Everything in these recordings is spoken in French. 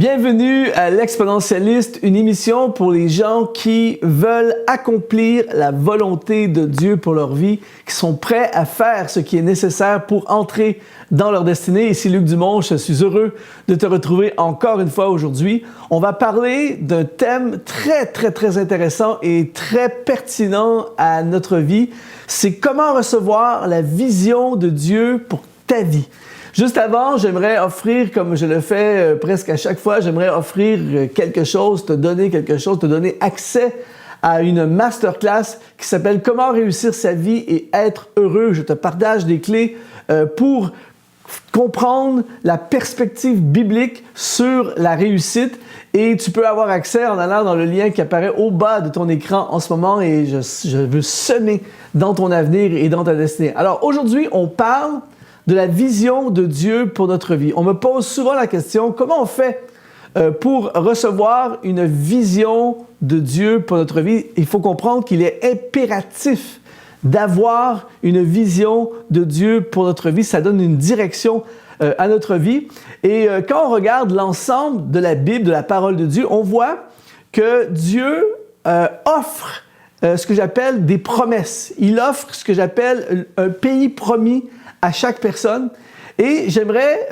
Bienvenue à l'Exponentialiste, une émission pour les gens qui veulent accomplir la volonté de Dieu pour leur vie, qui sont prêts à faire ce qui est nécessaire pour entrer dans leur destinée. Ici Luc Dumont, je suis heureux de te retrouver encore une fois aujourd'hui. On va parler d'un thème très intéressant et très pertinent à notre vie. C'est comment recevoir la vision de Dieu pour ta vie. Juste avant, j'aimerais offrir, comme je le fais presque à chaque fois, j'aimerais offrir quelque chose, te donner quelque chose, te donner accès à une masterclass qui s'appelle « Comment réussir sa vie et être heureux ». Je te partage des clés pour comprendre la perspective biblique sur la réussite et tu peux avoir accès en allant dans le lien qui apparaît au bas de ton écran en ce moment et je veux semer dans ton avenir et dans ta destinée. Alors aujourd'hui, on parle de la vision de Dieu pour notre vie. On me pose souvent la question, comment on fait pour recevoir une vision de Dieu pour notre vie? Il faut comprendre qu'il est impératif d'avoir une vision de Dieu pour notre vie. Ça donne une direction à notre vie. Et quand on regarde l'ensemble de la Bible, de la parole de Dieu, on voit que Dieu offre ce que j'appelle des promesses. Il offre ce que j'appelle un pays promis à chaque personne. Et j'aimerais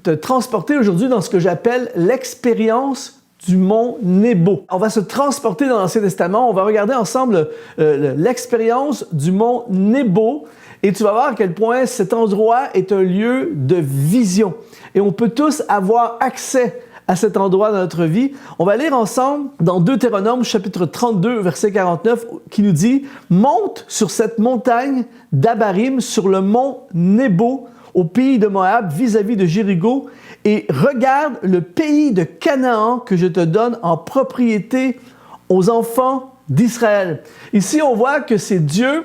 te transporter aujourd'hui dans ce que j'appelle l'expérience du mont Nebo. On va se transporter dans l'Ancien Testament. On va regarder ensemble l'expérience du mont Nebo et tu vas voir à quel point cet endroit est un lieu de vision. Et on peut tous avoir accès à cet endroit dans notre vie. On va lire ensemble dans Deutéronome chapitre 32, verset 49, qui nous dit « Monte sur cette montagne d'Abarim, sur le mont Nebo, au pays de Moab, vis-à-vis de Jéricho, et regarde le pays de Canaan que je te donne en propriété aux enfants d'Israël. » Ici, on voit que c'est Dieu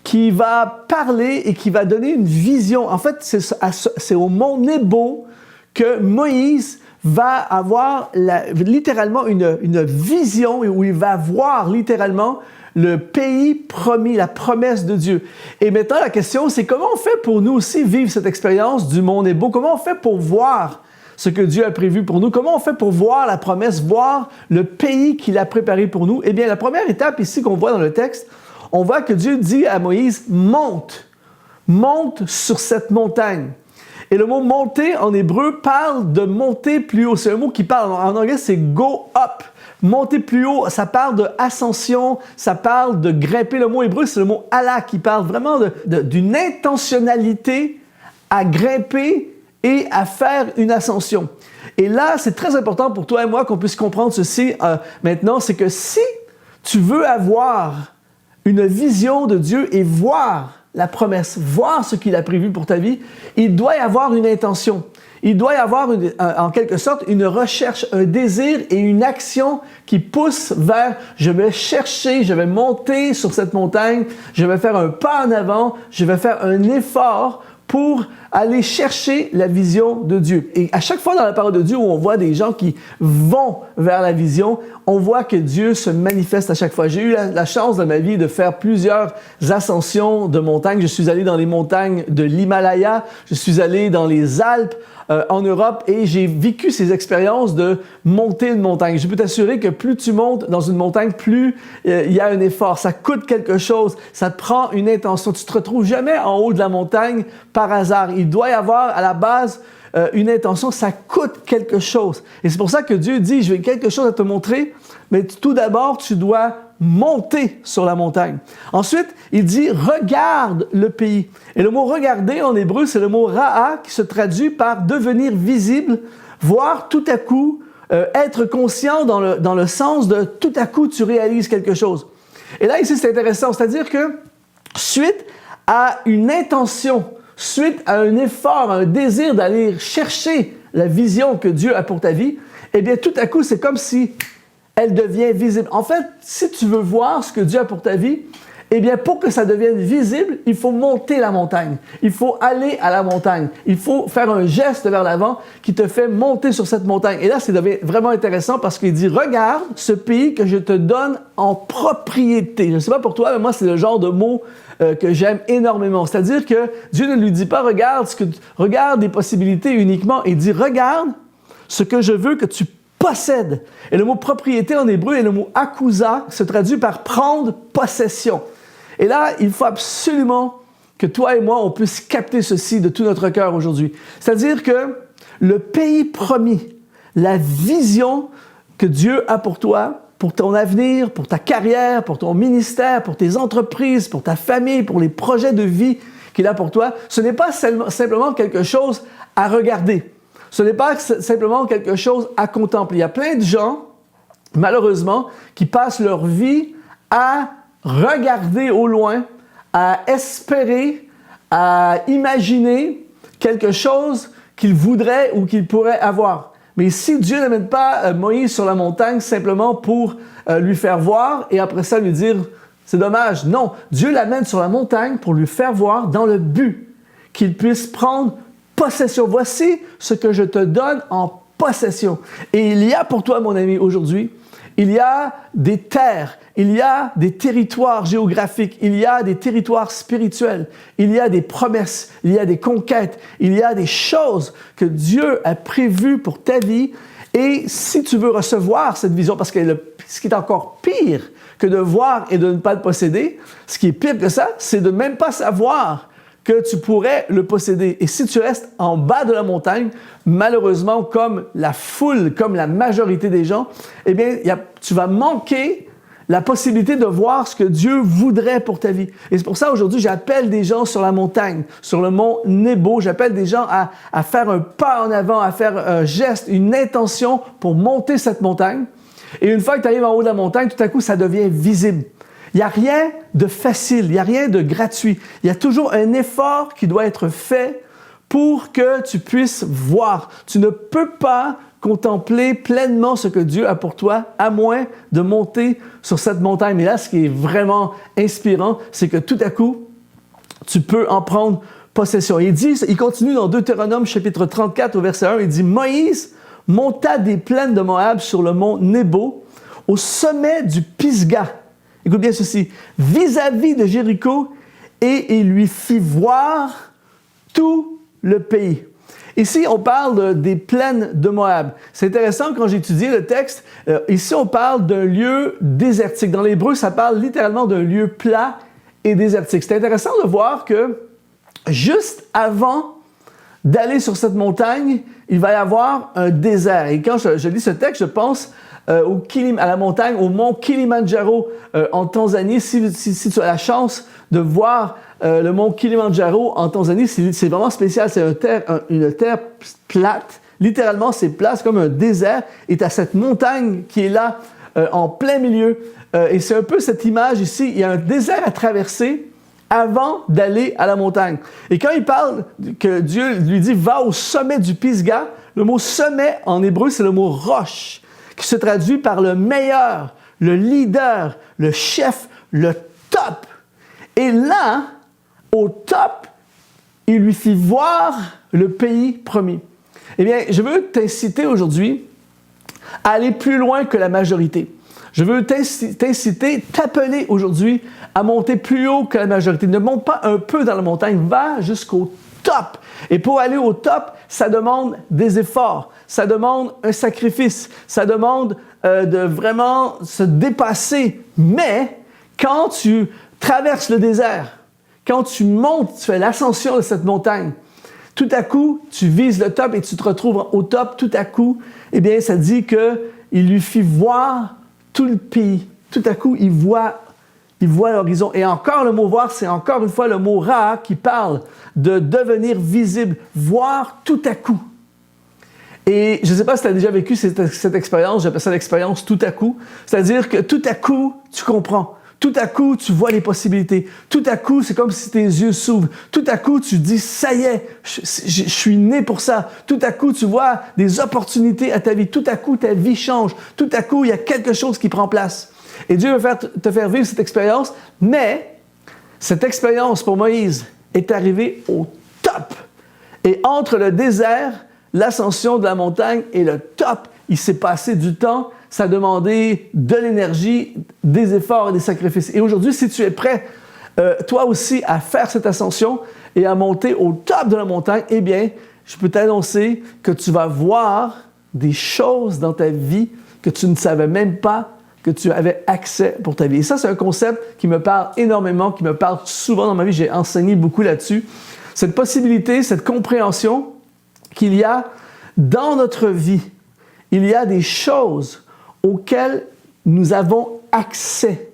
qui va parler et qui va donner une vision. En fait, c'est au mont Nebo que Moïse va avoir littéralement une vision où il va voir littéralement le pays promis, la promesse de Dieu. Et maintenant, la question, c'est comment on fait pour nous aussi vivre cette expérience du mont Nebo? Comment on fait pour voir ce que Dieu a prévu pour nous? Comment on fait pour voir la promesse, voir le pays qu'il a préparé pour nous? Eh bien, la première étape ici qu'on voit dans le texte, on voit que Dieu dit à Moïse, monte sur cette montagne. Et le mot « monter » en hébreu parle de monter plus haut. C'est un mot qui parle, en anglais, c'est « go up ». Monter plus haut, ça parle de ascension, ça parle de grimper. Le mot hébreu, c'est le mot « ala » qui parle vraiment d'une intentionnalité à grimper et à faire une ascension. Et là, c'est très important pour toi et moi qu'on puisse comprendre ceci maintenant, c'est que si tu veux avoir une vision de Dieu et voir la promesse, voir ce qu'il a prévu pour ta vie, il doit y avoir une intention. Il doit y avoir en quelque sorte une recherche, un désir et une action qui pousse vers « je vais chercher, je vais monter sur cette montagne, je vais faire un pas en avant, je vais faire un effort pour aller chercher la vision de Dieu. » Et à chaque fois dans la parole de Dieu où on voit des gens qui vont vers la vision, on voit que Dieu se manifeste à chaque fois. J'ai eu la chance dans ma vie de faire plusieurs ascensions de montagnes. Je suis allé dans les montagnes de l'Himalaya, je suis allé dans les Alpes en Europe et j'ai vécu ces expériences de monter une montagne. Je peux t'assurer que plus tu montes dans une montagne, plus il y a un effort. Ça coûte quelque chose, ça te prend une intention. Tu ne te retrouves jamais en haut de la montagne par hasard. Il doit y avoir à la base une intention, ça coûte quelque chose. Et c'est pour ça que Dieu dit, je vais quelque chose à te montrer, mais tout d'abord, tu dois monter sur la montagne. Ensuite, il dit, regarde le pays. Et le mot regarder en hébreu, c'est le mot ra'a qui se traduit par devenir visible, voir tout à coup, être conscient dans le sens de tout à coup, tu réalises quelque chose. Et là, ici, c'est intéressant, c'est-à-dire que suite à une intention, suite à un effort, un désir d'aller chercher la vision que Dieu a pour ta vie, eh bien, tout à coup, c'est comme si elle devient visible. En fait, si tu veux voir ce que Dieu a pour ta vie, eh bien, pour que ça devienne visible, il faut monter la montagne. Il faut aller à la montagne. Il faut faire un geste vers l'avant qui te fait monter sur cette montagne. Et là, ça devient vraiment intéressant parce qu'il dit, regarde ce pays que je te donne en propriété. Je ne sais pas pour toi, mais moi, c'est le genre de mot que j'aime énormément. C'est-à-dire que Dieu ne lui dit pas, regarde des possibilités uniquement. Il dit, regarde ce que je veux que tu possèdes. Et le mot propriété en hébreu est le mot akusa, qui se traduit par prendre possession. Et là, il faut absolument que toi et moi, on puisse capter ceci de tout notre cœur aujourd'hui. C'est-à-dire que le pays promis, la vision que Dieu a pour toi, pour ton avenir, pour ta carrière, pour ton ministère, pour tes entreprises, pour ta famille, pour les projets de vie qu'il a pour toi, ce n'est pas simplement quelque chose à regarder. Ce n'est pas simplement quelque chose à contempler. Il y a plein de gens, malheureusement, qui passent leur vie à regarder au loin, à espérer, à imaginer quelque chose qu'ils voudraient ou qu'ils pourraient avoir. Mais si Dieu n'amène pas Moïse sur la montagne simplement pour lui faire voir et après ça lui dire « c'est dommage », non, Dieu l'amène sur la montagne pour lui faire voir dans le but qu'il puisse prendre possession. Voici ce que je te donne en possession. Et il y a pour toi, mon ami, aujourd'hui, il y a des terres, il y a des territoires géographiques, il y a des territoires spirituels, il y a des promesses, il y a des conquêtes, il y a des choses que Dieu a prévues pour ta vie. Et si tu veux recevoir cette vision, parce que ce qui est encore pire que de voir et de ne pas le posséder, ce qui est pire que ça, c'est de même pas savoir que tu pourrais le posséder. Et si tu restes en bas de la montagne, malheureusement, comme la foule, comme la majorité des gens, eh bien, tu vas manquer la possibilité de voir ce que Dieu voudrait pour ta vie. Et c'est pour ça, aujourd'hui, j'appelle des gens sur la montagne, sur le mont Nebo. J'appelle des gens à faire un pas en avant, à faire un geste, une intention pour monter cette montagne. Et une fois que tu arrives en haut de la montagne, tout à coup, ça devient visible. Il n'y a rien de facile, il n'y a rien de gratuit. Il y a toujours un effort qui doit être fait pour que tu puisses voir. Tu ne peux pas contempler pleinement ce que Dieu a pour toi, à moins de monter sur cette montagne. Mais là, ce qui est vraiment inspirant, c'est que tout à coup, tu peux en prendre possession. Il continue dans Deutéronome chapitre 34 au verset 1, il dit « Moïse monta des plaines de Moab sur le mont Nebo, au sommet du Pisga. » Écoute bien ceci, vis-à-vis de Jéricho, et il lui fit voir tout le pays. Ici, on parle des plaines de Moab. C'est intéressant, quand j'ai étudié le texte, ici, on parle d'un lieu désertique. Dans l'hébreu, ça parle littéralement d'un lieu plat et désertique. C'est intéressant de voir que juste avant d'aller sur cette montagne, il va y avoir un désert. Et quand je lis ce texte, je pense à la montagne, au mont Kilimandjaro en Tanzanie. Si tu as la chance de voir le mont Kilimandjaro en Tanzanie, c'est vraiment spécial. C'est une terre plate. Littéralement, c'est plat, c'est comme un désert. Et tu as cette montagne qui est là en plein milieu. Et c'est un peu cette image ici. Il y a un désert à traverser avant d'aller à la montagne. Et quand il parle que Dieu lui dit « va au sommet du Pisga », le mot « sommet » en hébreu, c'est le mot « roche », qui se traduit par le meilleur, le leader, le chef, le top. Et là, au top, il lui fit voir le pays promis. Eh bien, je veux t'inciter aujourd'hui à aller plus loin que la majorité. Je veux t'inciter, t'appeler aujourd'hui à monter plus haut que la majorité. Ne monte pas un peu dans la montagne, va jusqu'au top. Et pour aller au top, ça demande des efforts, ça demande un sacrifice, ça demande de vraiment se dépasser. Mais quand tu traverses le désert, quand tu montes, tu fais l'ascension de cette montagne, tout à coup, tu vises le top et tu te retrouves au top. Tout à coup, eh bien, ça dit qu'il lui fit voir tout le pays. Tout à coup, il voit l'horizon. Et encore, le mot « voir », c'est encore une fois le mot « ra » qui parle de devenir visible, voir tout à coup. Et je ne sais pas si tu as déjà vécu cette expérience, j'appelle ça l'expérience tout à coup. C'est-à-dire que tout à coup, tu comprends. Tout à coup, tu vois les possibilités. Tout à coup, c'est comme si tes yeux s'ouvrent. Tout à coup, tu dis « ça y est, je suis né pour ça ». Tout à coup, tu vois des opportunités à ta vie. Tout à coup, ta vie change. Tout à coup, il y a quelque chose qui prend place. Et Dieu veut te faire vivre cette expérience, mais cette expérience pour Moïse est arrivée au top. Et entre le désert, l'ascension de la montagne et le top, il s'est passé du temps, ça a demandé de l'énergie, des efforts et des sacrifices. Et aujourd'hui, si tu es prêt, toi aussi, à faire cette ascension et à monter au top de la montagne, eh bien, je peux t'annoncer que tu vas voir des choses dans ta vie que tu ne savais même pas que tu avais accès pour ta vie. Et ça, c'est un concept qui me parle énormément, qui me parle souvent dans ma vie. J'ai enseigné beaucoup là-dessus. Cette possibilité, cette compréhension qu'il y a dans notre vie, il y a des choses auxquelles nous avons accès.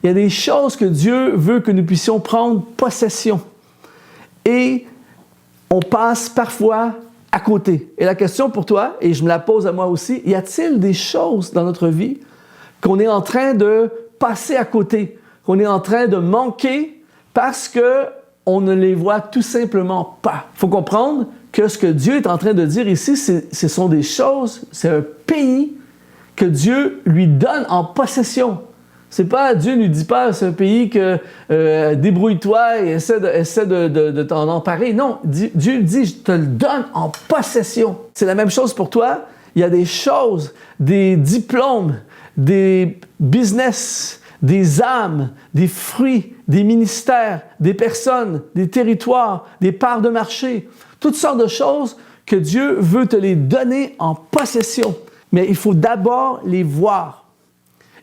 Il y a des choses que Dieu veut que nous puissions prendre possession. Et on passe parfois à côté. Et la question pour toi, et je me la pose à moi aussi, y a-t-il des choses dans notre vie qu'on est en train de passer à côté, qu'on est en train de manquer parce qu'on ne les voit tout simplement pas? Il faut comprendre que ce que Dieu est en train de dire ici, ce sont des choses, c'est un pays que Dieu lui donne en possession. C'est pas, Dieu ne lui dit pas, c'est un pays que débrouille-toi et essaie de t'en emparer. Non, Dieu dit, je te le donne en possession. C'est la même chose pour toi. Il y a des choses, des diplômes, des business, des âmes, des fruits, des ministères, des personnes, des territoires, des parts de marché, toutes sortes de choses que Dieu veut te les donner en possession. Mais il faut d'abord les voir.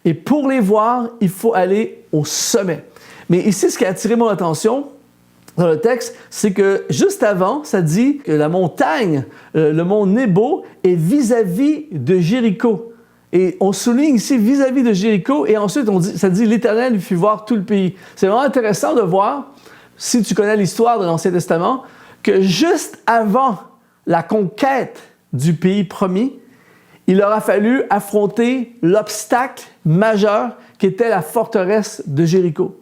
Et pour les voir, il faut aller au sommet. Mais ici, ce qui a attiré mon attention dans le texte, c'est que juste avant, ça dit que la montagne, le mont Nebo, est vis-à-vis de Jéricho. Et on souligne ici vis-à-vis de Jéricho, et ensuite ça dit l'Éternel lui fit voir tout le pays. C'est vraiment intéressant de voir, si tu connais l'histoire de l'Ancien Testament, que juste avant la conquête du pays promis, il aura fallu affronter l'obstacle majeur qui était la forteresse de Jéricho.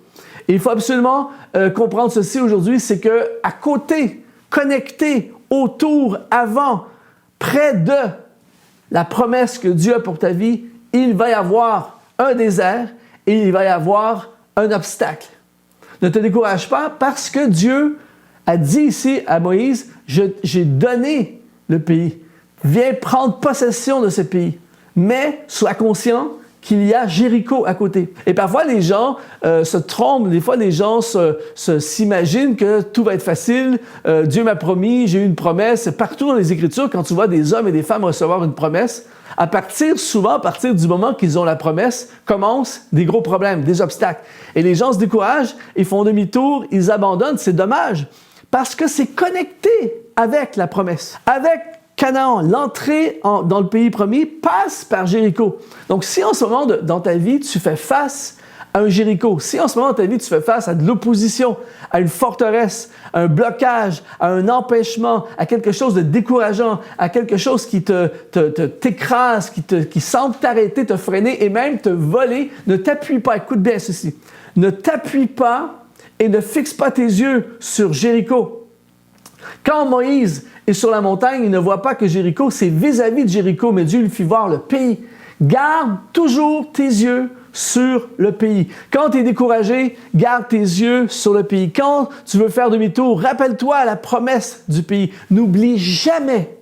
Et il faut absolument comprendre ceci aujourd'hui, c'est qu'à côté, connecté, autour, avant, près de la promesse que Dieu a pour ta vie, il va y avoir un désert et il va y avoir un obstacle. Ne te décourage pas parce que Dieu a dit ici à Moïse, j'ai donné le pays. Viens prendre possession de ce pays. Mais sois conscient qu'il y a Jéricho à côté. Et parfois, les gens se trompent. Des fois, les gens s'imaginent que tout va être facile. Dieu m'a promis, j'ai eu une promesse. Partout dans les Écritures, quand tu vois des hommes et des femmes recevoir une promesse, souvent à partir du moment qu'ils ont la promesse, commencent des gros problèmes, des obstacles. Et les gens se découragent, ils font demi-tour, ils abandonnent. C'est dommage parce que c'est connecté avec la promesse, avec Canaan, l'entrée dans le pays promis passe par Jéricho. Donc, si en ce moment dans ta vie, tu fais face à un Jéricho, si en ce moment dans ta vie, tu fais face à de l'opposition, à une forteresse, à un blocage, à un empêchement, à quelque chose de décourageant, à quelque chose qui t'écrase, qui semble t'arrêter, te freiner et même te voler, ne t'appuie pas, écoute bien ceci, ne t'appuie pas et ne fixe pas tes yeux sur Jéricho. Quand Moïse est sur la montagne, il ne voit pas que Jéricho, c'est vis-à-vis de Jéricho, mais Dieu lui fit voir le pays. Garde toujours tes yeux sur le pays. Quand tu es découragé, garde tes yeux sur le pays. Quand tu veux faire demi-tour, rappelle-toi la promesse du pays. N'oublie jamais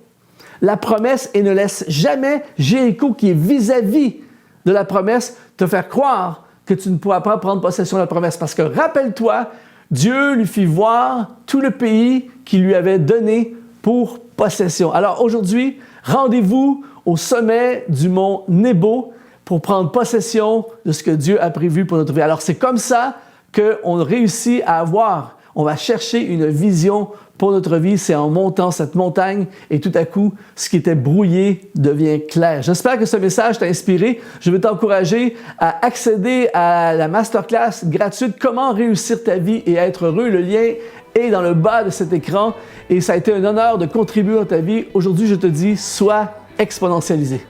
la promesse et ne laisse jamais Jéricho, qui est vis-à-vis de la promesse, te faire croire que tu ne pourras pas prendre possession de la promesse. Parce que rappelle-toi, Dieu lui fit voir tout le pays qu'il lui avait donné pour possession. Alors aujourd'hui, rendez-vous au sommet du mont Nebo pour prendre possession de ce que Dieu a prévu pour notre vie. Alors c'est comme ça qu'on réussit à avoir, on va chercher une vision pour notre vie, c'est en montant cette montagne et tout à coup, ce qui était brouillé devient clair. J'espère que ce message t'a inspiré. Je veux t'encourager à accéder à la masterclass gratuite « Comment réussir ta vie et être heureux ». Le lien est dans le bas de cet écran et ça a été un honneur de contribuer à ta vie. Aujourd'hui, je te dis, sois exponentialisé.